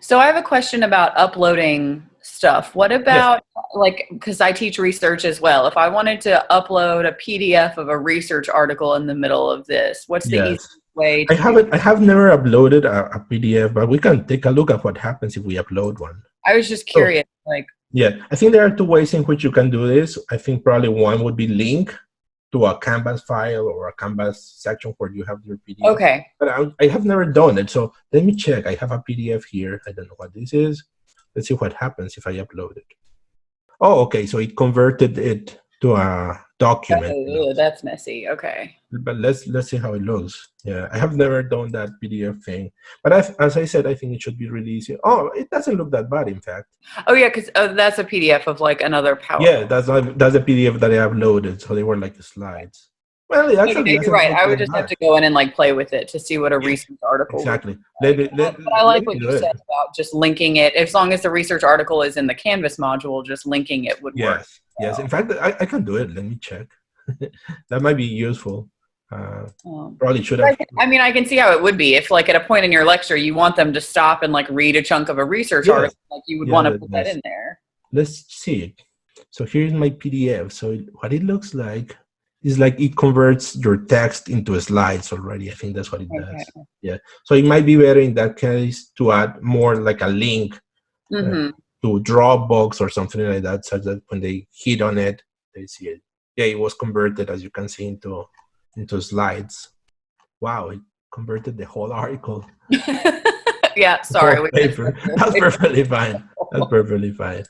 So I have a question about uploading stuff. What Yes, about, like, because I teach research as well. If I wanted to upload a PDF of a research article in the middle of this, what's the easiest yes. way I to do? haven't. I have never uploaded a PDF, but we can take a look at what happens if we upload one. I was just So curious, like, yeah, I think there are two ways in which you can do this. I think probably one would be link to a Canvas file or a Canvas section where you have your PDF. okay. But I have never done it, so let me check. I have a PDF here. I don't know what this is. Let's see what happens if I upload it. Oh, okay. So it converted it to a document. Oh, that's messy. Okay. But let's see how it looks. Yeah, I have never done that PDF thing, but as I said, I think it should be really easy. Oh, it doesn't look that bad, in fact. Oh, yeah, because that's a PDF of like another Yeah, PowerPoint. that's a PDF that I uploaded, so they were like the slides. Well, it No, actually you're doesn't right. look I would that just have bad. to go in and like play with it to see what a Yeah, research article would exactly. look like. But I Let like me what do you it. said about just linking it. As long as the research article is in the Canvas module, just linking it would work Yes, yes. In well. fact, I can do it. Let me check. That might be useful. Uh, Um, Probably should but have. I mean, I can see how it would be if, like, at a point in your lecture, you want them to stop and like read a chunk of a research Yes, article, like you would yeah, want to put that yes. in there. Let's see it. So here's my PDF. So what it looks like is like it converts your text into slides already. I think that's what it Okay. does. Yeah. So it might be better in that case to add more like a link uh, Mm-hmm. to Dropbox or something like that, so that when they hit on it, they see it. Yeah, it was converted, as you can see, into slides. Wow, it converted the whole article, Yeah. the whole Sorry, we just paper. That's perfectly fine. That's perfectly fine.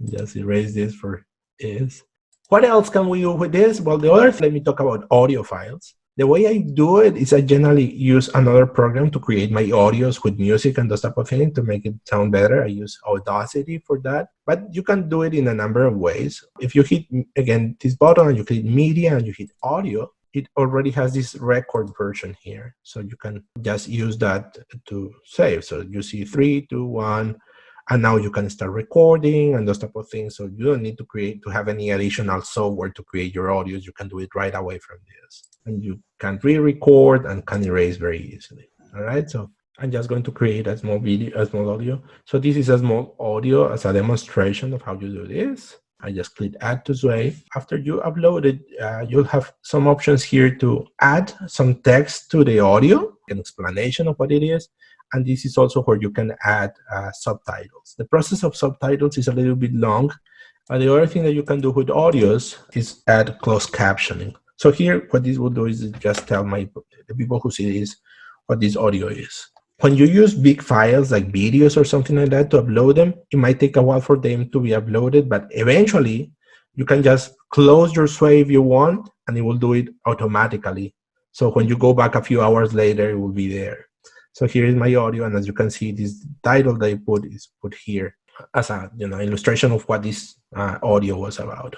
Just erase this for is. What else can we do with this? Well, the other thing, let me talk about audio files. The way I do it is I generally use another program to create my audios with music and those type of things to make it sound better. I use Audacity for that, but you can do it in a number of ways. If you hit, again, this button and you click media and you hit audio, it already has this record version here. So you can just use that to save. So you see 3, 2, 1, and now you can start recording and those type of things. So you don't need to have any additional software to create your audios. You can do it right away from this, and you can re-record and can erase very easily. All right, so I'm just going to create a small video, a small audio. So this is a small audio as a demonstration of how you do this. I just click add to Sway. After you upload it, you'll have some options here to add some text to the audio, an explanation of what it is. And this is also where you can add subtitles. The process of subtitles is a little bit long. The other thing that you can do with audios is add closed captioning. So here, what this will do is just tell the people who see this what this audio is. When you use big files like videos or something like that to upload them, it might take a while for them to be uploaded, but eventually you can just close your Sway if you want, and it will do it automatically. So when you go back a few hours later, it will be there. So here is my audio, and as you can see, this title that I put is put here as a illustration of what this audio was about.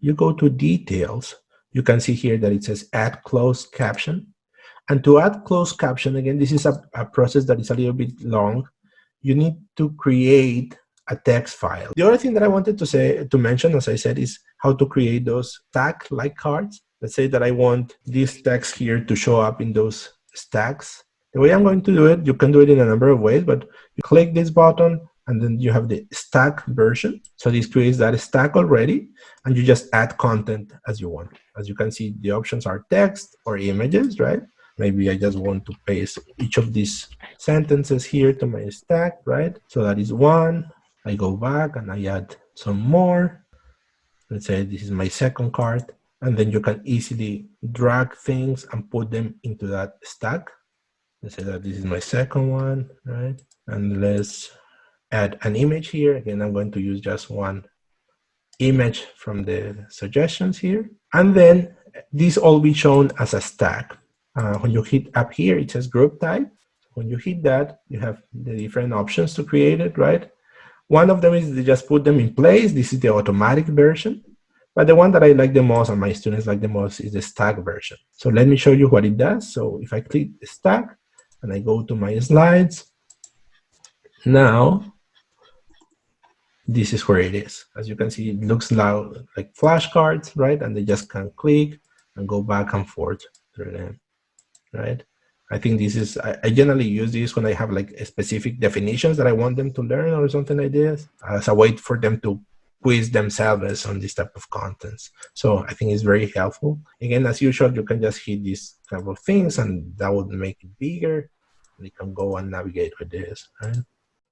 You go to details, you can see here that it says add closed caption. And to add closed caption, again, this is a process that is a little bit long. You need to create a text file. The other thing that I wanted to mention, as I said, is how to create those stack-like cards. Let's say that I want this text here to show up in those stacks. The way I'm going to do it, you can do it in a number of ways, but you click this button and then you have the stack version. So this creates that stack already, and you just add content as you want. As you can see, the options are text or images, right? Maybe I just want to paste each of these sentences here to my stack, right? So that is one. I go back and I add some more. Let's say this is my second card. And then you can easily drag things and put them into that stack. Let's say that this is my second one, right? And let's add an image here. Again, I'm going to use just one image from the suggestions here. And then this all be shown as a stack. When you hit up here, it says group type. When you hit that, you have the different options to create it, right? One of them is to just put them in place. This is the automatic version. But the one that I like the most and my students like the most is the stack version. So let me show you what it does. So if I click stack and I go to my slides, now this is where it is. As you can see, it looks now like flashcards, right? And they just can click and go back and forth through them, right? I think this is, I generally use this when I have like specific definitions that I want them to learn or something like this, as a way for them to quiz themselves on this type of contents. So I think it's very helpful. Again, as usual, you can just hit these type of things and that would make it bigger. You can go and navigate with this, right?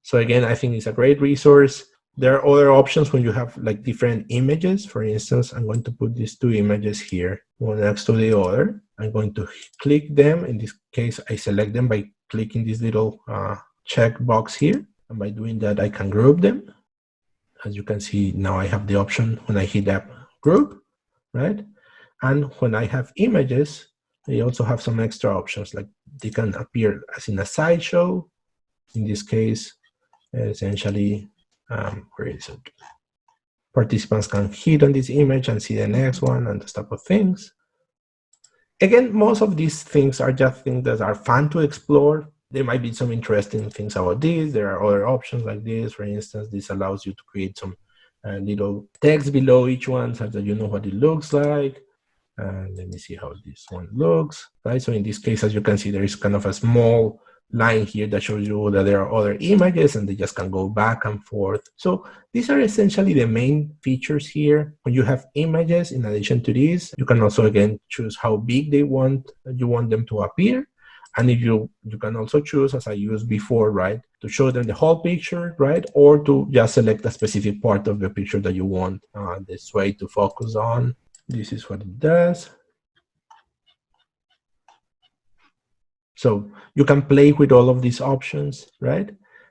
So again, I think it's a great resource. There are other options when you have like different images. For instance, I'm going to put these two images here, one next to the other. I'm going to click them. In this case, I select them by clicking this little check box here. And by doing that, I can group them. As you can see, now I have the option when I hit that group, right? And when I have images, I also have some extra options, like they can appear as in a slideshow. In this case, essentially, where is it? Participants can hit on this image and see the next one and this type of things. Again, most of these things are just things that are fun to explore. There might be some interesting things about this. There are other options like this. For instance, this allows you to create some little text below each one so that you know what it looks like. Let me see how this one looks, right? So in this case, as you can see, there is kind of a small line here that shows you that there are other images and they just can go back and forth. So these are essentially the main features here. When you have images, in addition to this, you can also again choose how big you want them to appear. And if you can also choose, as I used before, right, to show them the whole picture, right, or to just select a specific part of the picture that you want the sway to focus on. This is what it does. So you can play with all of these options, right?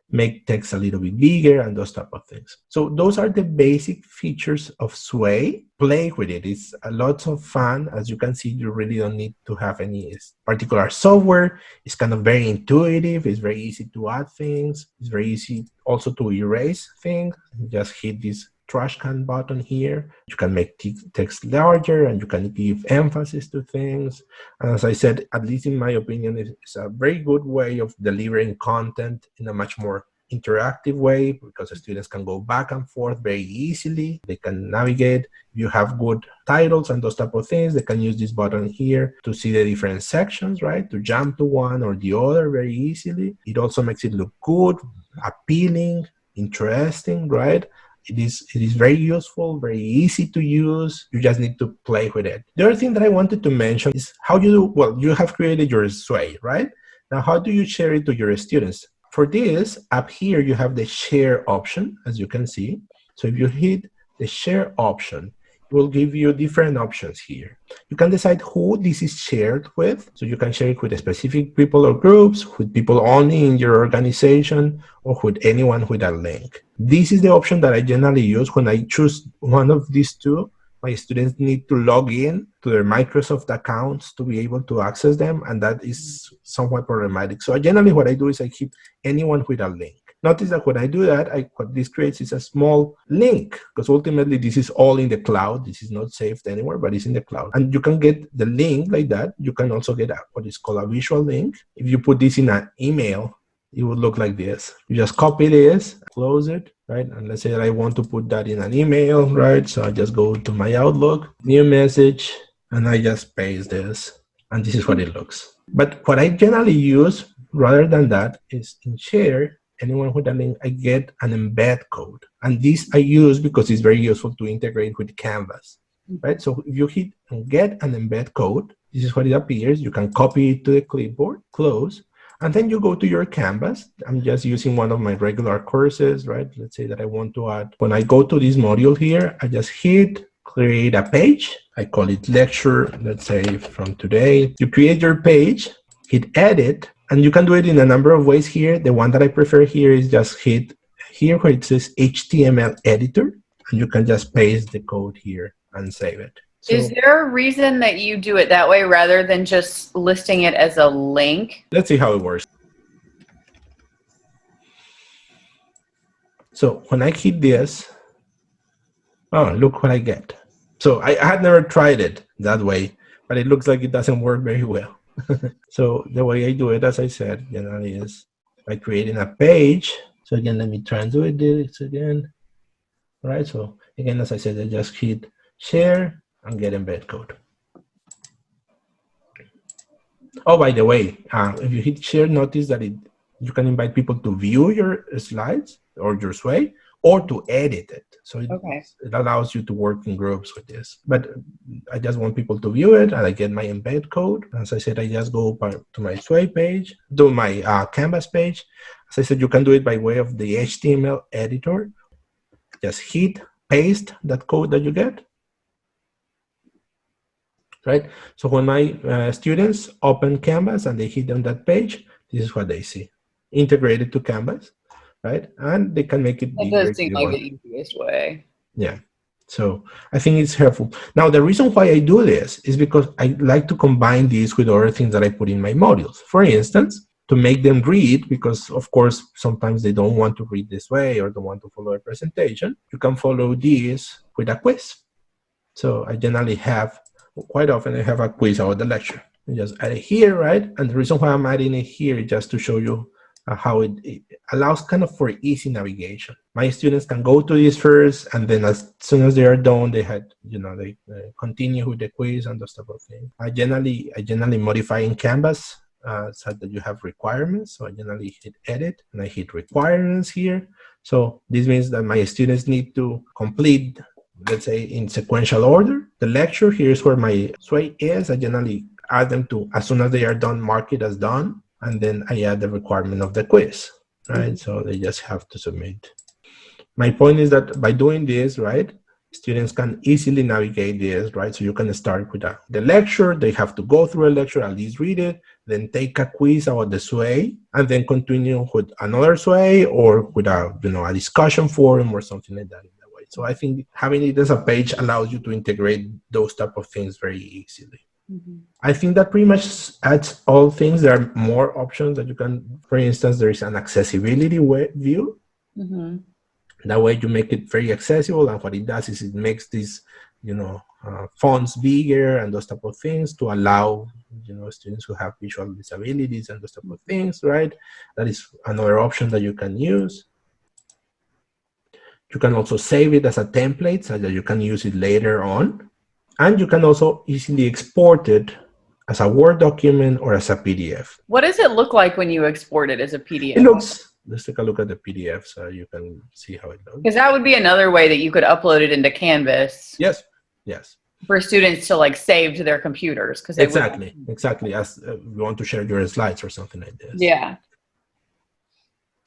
Make text a little bit bigger and those type of things. So those are the basic features of Sway. Play with it. It's a lot of fun. As you can see, you really don't need to have any particular software. It's kind of very intuitive. It's very easy to add things. It's very easy also to erase things. Just hit this trash can button here. You can make text larger and you can give emphasis to things. And as I said, at least in my opinion, it's a very good way of delivering content in a much more interactive way because the students can go back and forth very easily. They can navigate. If you have good titles and those type of things, they can use this button here to see the different sections, right? To jump to one or the other very easily. It also makes it look good, appealing, interesting, right? It is very useful, very easy to use. You just need to play with it. The other thing that I wanted to mention is how you have created your Sway, right? Now, how do you share it to your students? For this, up here, you have the share option, as you can see. So if you hit the share option, it will give you different options here. You can decide who this is shared with. So you can share it with specific people or groups, with people only in your organization, or with anyone with a link. This is the option that I generally use when I choose one of these two. My students need to log in to their Microsoft accounts to be able to access them, and that is somewhat problematic. So generally what I do is I keep anyone with a link. Notice that when I do that, what this creates is a small link, because ultimately this is all in the cloud. This is not saved anywhere, but it's in the cloud. And you can get the link like that. You can also get what is called a visual link. If you put this in an email, it would look like this. You just copy this, close it, right? And let's say that I want to put that in an email, right? So I just go to my Outlook, new message, and I just paste this. And this is what it looks. But what I generally use, rather than that, is in Share, anyone with a link, I get an embed code. And this I use because it's very useful to integrate with Canvas, right? So if you hit and get an embed code, this is what it appears. You can copy it to the clipboard, close, and then you go to your Canvas. I'm just using one of my regular courses, right? Let's say that I want to add, when I go to this module here, I just hit create a page. I call it lecture, let's say from today. You create your page, hit edit, and you can do it in a number of ways here. The one that I prefer here is just hit here where it says HTML editor, and you can just paste the code here and save it. So, is there a reason that you do it that way rather than just listing it as a link? Let's see how it works. So when I hit this, oh, look what I get. So I had never tried it that way, but it looks like it doesn't work very well. So the way I do it, as I said, generally is by creating a page. So again, let me try and do this again. All right, so again, as I said, I just hit share and get embed code. Oh, by the way, if you hit share, notice that you can invite people to view your slides or your sway or to edit it. So Okay. it allows you to work in groups with this. But I just want people to view it, and I get my embed code. As I said, I just go to my sway page, to my Canvas page. As I said, you can do it by way of the HTML editor. Just hit paste that code that you get. Right? So when my students open Canvas and they hit on that page, this is what they see. Integrated to Canvas, right? And they can make it That bigger does if seem they like want. the easiest way. Yeah. So I think it's helpful. Now, the reason why I do this is because I like to combine these with other things that I put in my modules. For instance, to make them read, because of course, sometimes they don't want to read this way or don't want to follow a presentation, you can follow these with a quiz. So I generally have, quite often I have a quiz about the lecture. I just add it here, right? And the reason why I'm adding it here is just to show you how it allows kind of for easy navigation. My students can go to this first, and then as soon as they are done, they had, they continue with the quiz and those type of things. I generally modify in Canvas so that you have requirements. So I generally hit edit and I hit requirements here. So this means that my students need to complete, let's say, in sequential order. The lecture, here's where my sway is. I generally add them to, as soon as they are done, mark it as done. And then I add the requirement of the quiz, right? Mm-hmm. So they just have to submit. My point is that by doing this, right, students can easily navigate this, right? So you can start with the lecture. They have to go through a lecture, at least read it, then take a quiz about the sway, and then continue with another sway or with a discussion forum or something like that. So I think having it as a page allows you to integrate those type of things very easily. Mm-hmm. I think that pretty much adds all things. There are more options that you can, for instance, there is an accessibility view. Mm-hmm. That way you make it very accessible, and what it does is it makes these, fonts bigger and those type of things to allow, students who have visual disabilities and those type of things, right? That is another option that you can use. You can also save it as a template so that you can use it later on. And you can also easily export it as a Word document or as a PDF. What does it look like when you export it as a PDF? It looks, let's take a look at the PDF so you can see how it looks. Because that would be another way that you could upload it into Canvas. Yes, yes. For students to save to their computers. Exactly. As you want to share your slides or something like this. Yeah.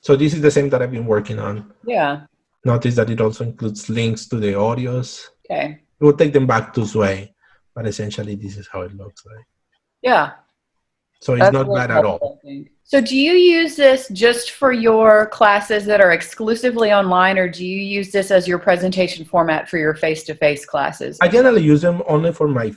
So this is the same that I've been working on. Yeah. Notice that it also includes links to the audios. Okay. We'll take them back to Sway, but essentially this is how it looks like. Yeah. So it's not bad at all. So do you use this just for your classes that are exclusively online, or do you use this as your presentation format for your face-to-face classes? I generally use them only for my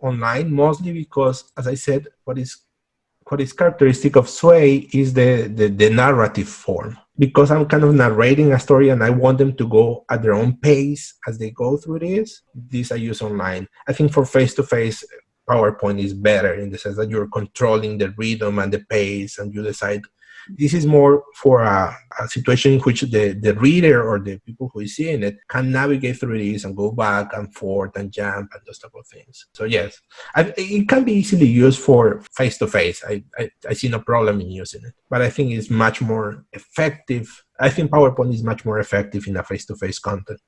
online, mostly because, as I said, what is characteristic of Sway is the narrative form. Because I'm kind of narrating a story and I want them to go at their own pace as they go through this I use online. I think for face-to-face, PowerPoint is better in the sense that you're controlling the rhythm and the pace, and you decide. This is more for a situation in which the reader or the people who is seeing it can navigate through this and go back and forth and jump and those type of things. So yes, it can be easily used for face-to-face. I see no problem in using it, but I think it's much more effective. I think PowerPoint is much more effective in a face-to-face content.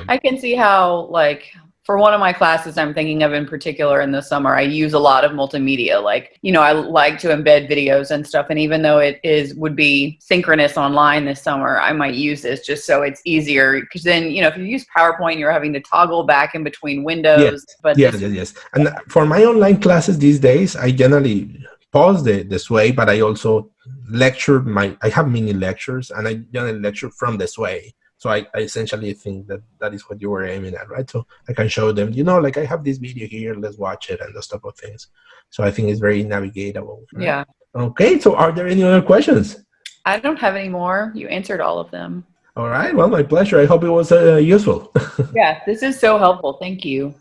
I can see how, for one of my classes I'm thinking of in particular in the summer, I use a lot of multimedia. I like to embed videos and stuff. And even though it would be synchronous online this summer, I might use this just so it's easier. Because then, if you use PowerPoint, you're having to toggle back in between windows. Yes. But yes. And for my online classes these days, I generally pause the Sway, but I also lecture I have mini lectures, and I generally lecture from the Sway. So I essentially think that is what you were aiming at, right? So I can show them, I have this video here, let's watch it, and those type of things. So I think it's very navigatable. Right? Yeah. Okay, so are there any other questions? I don't have any more. You answered all of them. All right, well, my pleasure. I hope it was useful. Yeah, this is so helpful. Thank you.